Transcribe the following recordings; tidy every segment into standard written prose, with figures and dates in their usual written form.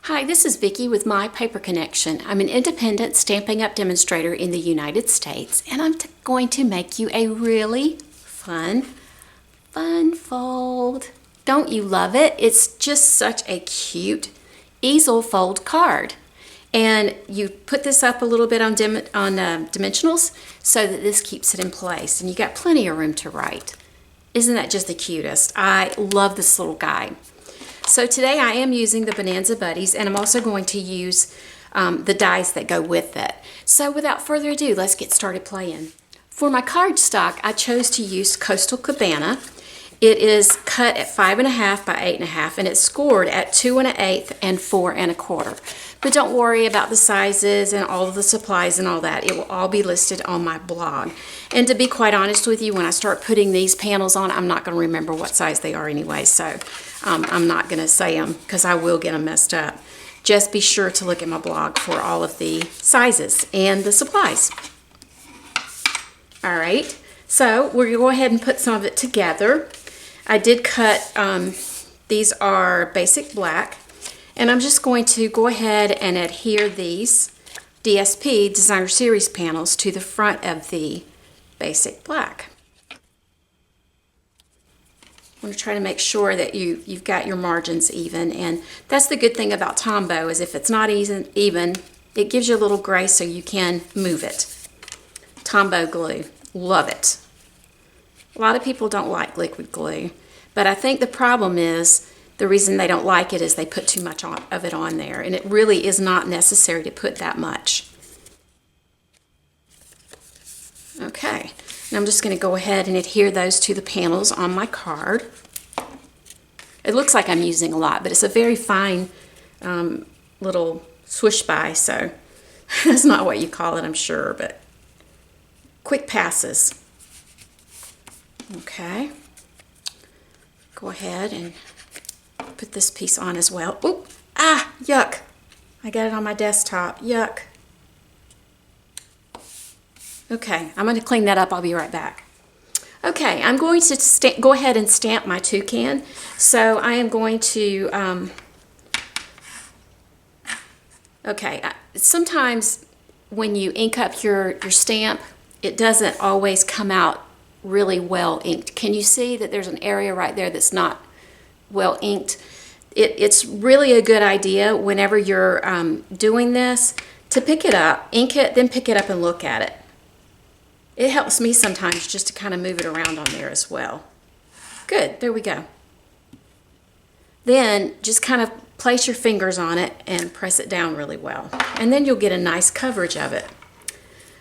Hi, this is Vicki with My Paper Connection. I'm an independent Stampin' Up! Demonstrator in the United States, and I'm going to make you a really fun fold. Don't you love it? It's just such a cute easel fold card. And you put this up a little bit on dimensionals so that this keeps it in place, and you got plenty of room to write. Isn't that just the cutest? I love this little guy. So today I am using the Bonanza Buddies, and I'm also going to use the dies that go with it. So without further ado, let's get started playing. For my cardstock, I chose to use Coastal Cabana. It is cut at 5.5 by 8.5, and it's scored at 2 1/8 and 4 1/4. But don't worry about the sizes and all of the supplies and all that. It will all be listed on my blog. And to be quite honest with you, when I start putting these panels on, I'm not going to remember what size they are anyway. So I'm not going to say them because I will get them messed up. Just be sure to look at my blog for all of the sizes and the supplies. All right, so we're going to go ahead and put some of it together. I did cut, these are basic black, and I'm just going to go ahead and adhere these DSP Designer Series panels to the front of the basic black. I'm going to try to make sure that you've got your margins even, and that's the good thing about Tombow is if it's not even, it gives you a little grace so you can move it. Tombow glue, love it. A lot of people don't like liquid glue, but I think the problem is the reason they don't like it is they put too much of it on there, and it really is not necessary to put that much. Okay, and I'm just going to go ahead and adhere those to the panels on my card. It looks like I'm using a lot, but it's a very fine little swoosh by, so that's not what you call it, I'm sure, but quick passes. Okay, go ahead and put this piece on as well. Oop, yuck. I got it on my desktop, yuck. Okay, I'm going to clean that up. I'll be right back. Okay, I'm going to go ahead and stamp my toucan. So I am going to, sometimes when you ink up your stamp, it doesn't always come out really well inked. Can you see that there's an area right there that's not well inked? It's really a good idea whenever you're doing this to pick it up, ink it, then pick it up and look at it. It helps me sometimes just to kind of move it around on there as well. Good, there we go. Then just kind of place your fingers on it and press it down really well. And then you'll get a nice coverage of it.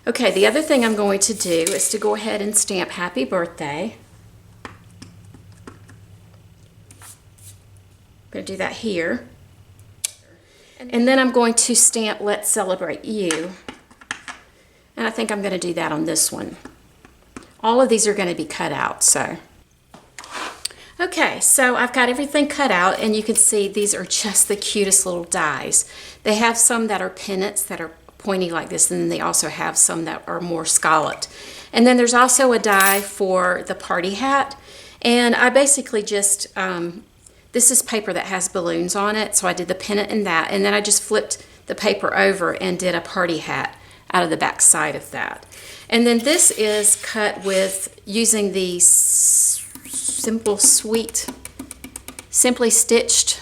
Okay, the other thing I'm going to do is to go ahead and stamp Happy Birthday. I'm going to do that here. And then I'm going to stamp Let's Celebrate You. And I think I'm going to do that on this one. All of these are going to be cut out, so. Okay, so I've got everything cut out, and you can see these are just the cutest little dies. They have some that are pennants that are pointy like this, and then they also have some that are more scalloped. And then there's also a die for the party hat, and I basically just, this is paper that has balloons on it, so I did the pennant in that, and then I just flipped the paper over and did a party hat out of the back side of that. And then this is cut with using the Simply Stitched,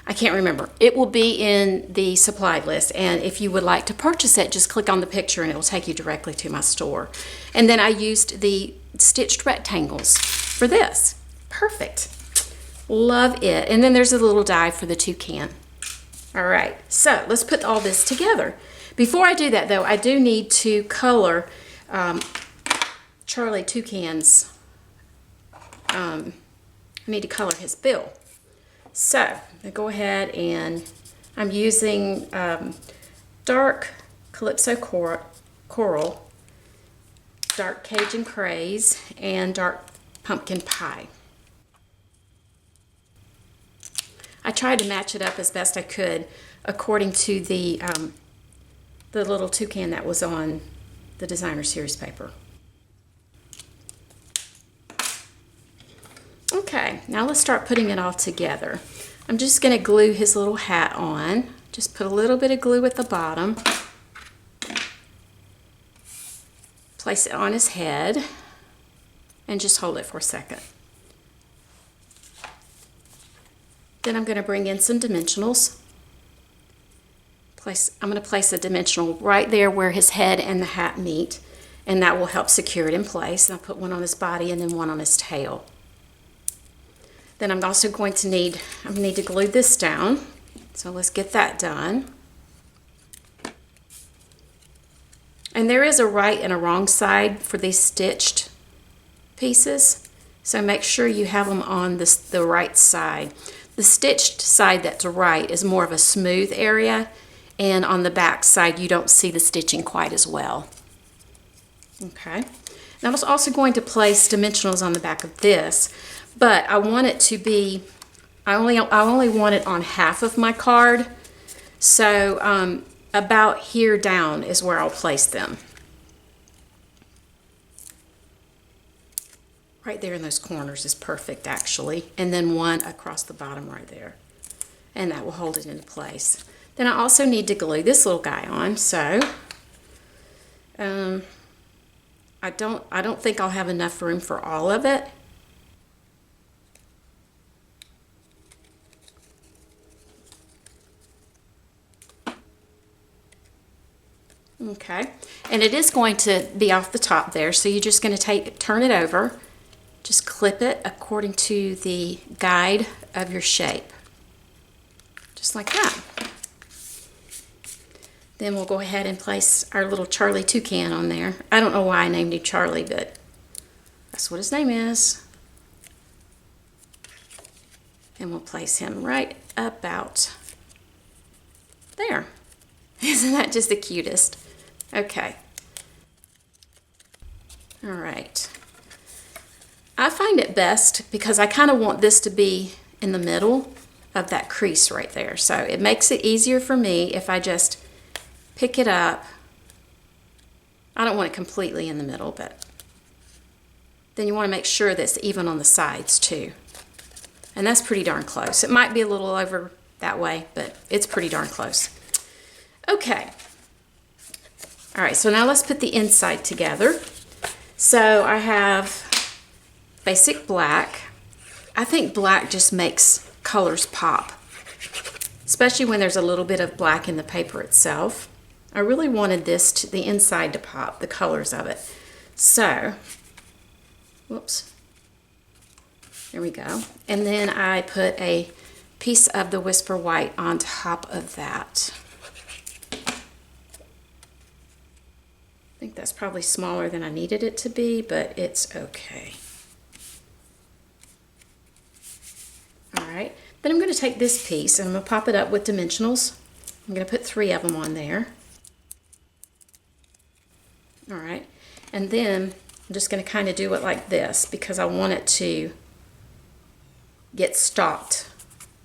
I can't remember. It will be in the supply list, and if you would like to purchase it, just click on the picture and it will take you directly to my store. And then I used the stitched rectangles for this. Perfect. Love it. And then there's a little die for the toucan. All right, so let's put all this together. Before I do that, though, I do need to color Charlie Toucan's, I need to color his bill. So I go ahead and I'm using dark Calypso Coral, dark Cajun Craze, and dark Pumpkin Pie. I tried to match it up as best I could according to the little toucan that was on the Designer Series paper. Okay. Okay, now let's start putting it all together. I'm just going to glue his little hat on. Just put a little bit of glue at the bottom. Place it on his head and just hold it for a second. Then I'm going to bring in some dimensionals. I'm going to place a dimensional right there where his head and the hat meet, and that will help secure it in place. And I'll put one on his body and then one on his tail. Then I'm also going to need to glue this down. So let's get that done. And there is a right and a wrong side for these stitched pieces. So make sure you have them on the right side. The stitched side that's right is more of a smooth area, and on the back side you don't see the stitching quite as well. Okay. Now I was also going to place dimensionals on the back of this, but I want it to be, I only want it on half of my card, so about here down is where I'll place them. Right there in those corners is perfect actually, and then one across the bottom right there, and that will hold it into place. Then I also need to glue this little guy on, so I don't think I'll have enough room for all of it. Okay, and it is going to be off the top there, so you're just going to turn it over, just clip it according to the guide of your shape, just like that. Then we'll go ahead and place our little Charlie Toucan on there. I don't know why I named him Charlie, but that's what his name is. And we'll place him right about there. Isn't that just the cutest? Okay. All right. I find it best because I kind of want this to be in the middle of that crease right there. So it makes it easier for me if I just pick it up. I don't want it completely in the middle, but then you want to make sure that's even on the sides too. And that's pretty darn close. It might be a little over that way, but it's pretty darn close. Okay. All right, so now let's put the inside together. So I have basic black. I think black just makes colors pop, especially when there's a little bit of black in the paper itself. I really wanted the inside to pop, the colors of it. So, whoops, there we go. And then I put a piece of the Whisper White on top of that. I think that's probably smaller than I needed it to be, but it's okay. All right, then I'm going to take this piece and I'm going to pop it up with dimensionals. I'm going to put 3 of them on there. All right, and then I'm just going to kind of do it like this because I want it to get stopped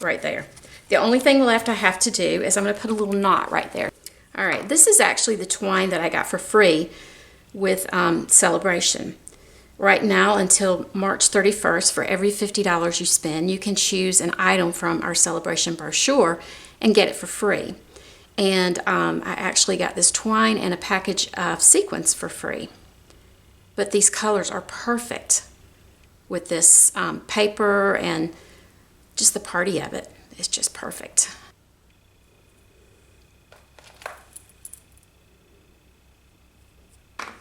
right there. The only thing left I have to do is I'm going to put a little knot right there. All right, this is actually the twine that I got for free with Celebration. Right now until March 31st, for every $50 you spend, you can choose an item from our Celebration brochure and get it for free. And I actually got this twine and a package of sequins for free. But these colors are perfect with this paper, and just the party of it is just perfect.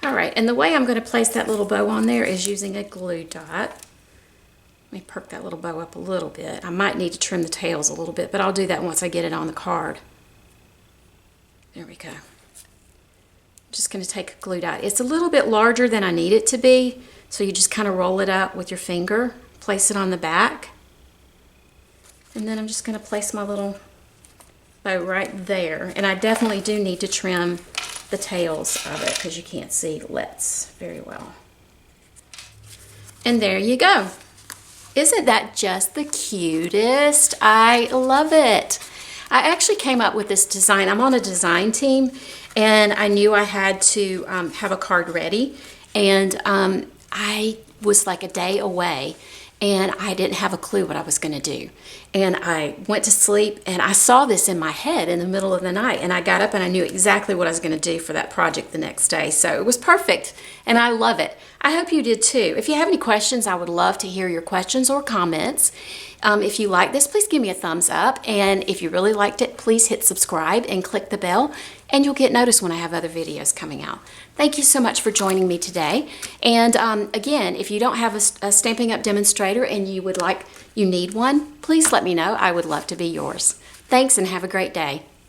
All right, and the way I'm going to place that little bow on there is using a glue dot. Let me perk that little bow up a little bit. I might need to trim the tails a little bit, but I'll do that once I get it on the card. There we go. I'm just going to take a glue dot. It's a little bit larger than I need it to be, so you just kind of roll it up with your finger, place it on the back, and then I'm just going to place my little bow right there. And I definitely do need to trim the tails of it because you can't see lips very well. And there you go. Isn't that just the cutest? I love it. I actually came up with this design. I'm on a design team, and I knew I had to have a card ready, and I was like a day away, and I didn't have a clue what I was going to do. And I went to sleep and I saw this in my head in the middle of the night, and I got up and I knew exactly what I was going to do for that project the next day. So it was perfect and I love it. I hope you did too. If you have any questions, I would love to hear your questions or comments. If you like this, please give me a thumbs up. And if you really liked it, please hit subscribe and click the bell, and you'll get notice when I have other videos coming out. Thank you so much for joining me today. And again, if you don't have a Stampin' Up! Demonstrator and you need one, please let me know. I would love to be yours. Thanks and have a great day.